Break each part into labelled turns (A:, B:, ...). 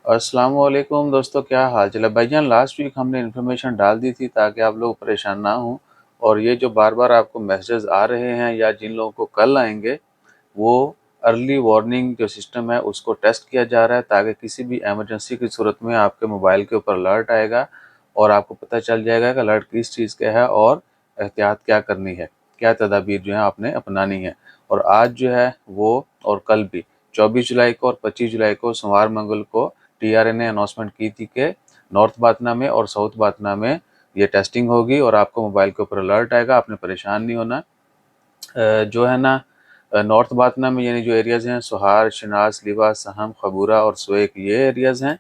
A: अस्सलामुअलैकुम दोस्तों, क्या हाल चाल है भाईजान। लास्ट वीक हमने इन्फॉर्मेशन डाल दी थी ताकि आप लोग परेशान ना हों। और ये जो बार बार आपको मैसेजेस आ रहे हैं या जिन लोगों को कल आएंगे, वो अर्ली वार्निंग जो सिस्टम है उसको टेस्ट किया जा रहा है ताकि किसी भी इमरजेंसी की सूरत में आपके मोबाइल के ऊपर अलर्ट आएगा और आपको पता चल जाएगा कि अलर्ट किस चीज़ का है और एहतियात क्या करनी है, क्या तदाबीर जो है आपने अपनानी है। और आज जो है वो और कल भी 24 जुलाई को और 25 जुलाई को सोमवार मंगल को टीआरए ने अनाउंसमेंट की थी कि नॉर्थ बातना में और साउथ बातना में ये टेस्टिंग होगी और आपको मोबाइल के ऊपर अलर्ट आएगा। आपने परेशान नहीं होना। जो है ना, नॉर्थ बातना में यानी जो एरियाज़ हैं सोहार, शनास, लिवा, सहम, खबूरा और सोएक, ये एरियाज़ हैं।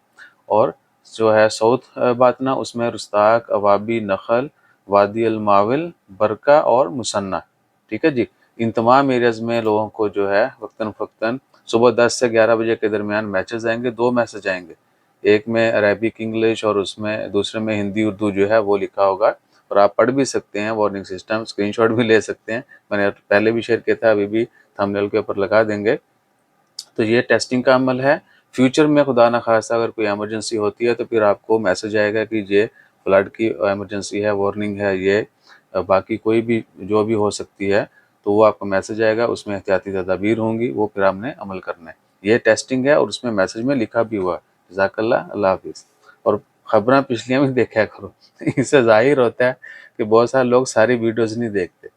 A: और जो है साउथ बातना, उसमें रुस्ताक, अवाबी, नखल, वादी अल माविल, बरका और मुसन्ना। ठीक है जी। इन तमाम एरियाज़ में लोगों को जो है वक्तन फ़क्तन सुबह 10 से 11 बजे के दरमियान मैसेज आएंगे। 2 मैसेज आएंगे, एक में अरेबिक इंग्लिश और उसमें दूसरे में हिंदी उर्दू जो है वो लिखा होगा। और आप पढ़ भी सकते हैं वार्निंग सिस्टम, स्क्रीनशॉट भी ले सकते हैं। मैंने पहले भी शेयर किया था, अभी भी थंबनेल के ऊपर लगा देंगे। तो ये टेस्टिंग का अमल है। फ्यूचर में खुदा न खास्ता अगर कोई इमरजेंसी होती है तो फिर आपको मैसेज आएगा कि ये फ्लड की इमरजेंसी है, वार्निंग है ये। बाकी कोई भी जो भी हो सकती है तो वो आपको मैसेज आएगा, उसमें एहतियाती तदाबीर होंगी, वो फिर आपने अमल करना है। ये टेस्टिंग है और उसमें मैसेज में लिखा भी हुआ है। जज़ाकल्लाह, अल्लाह हाफिज़। और खबरें पिछलियाँ भी देखा करो। इससे ज़ाहिर होता है कि बहुत सारे लोग सारी वीडियोज़ नहीं देखते।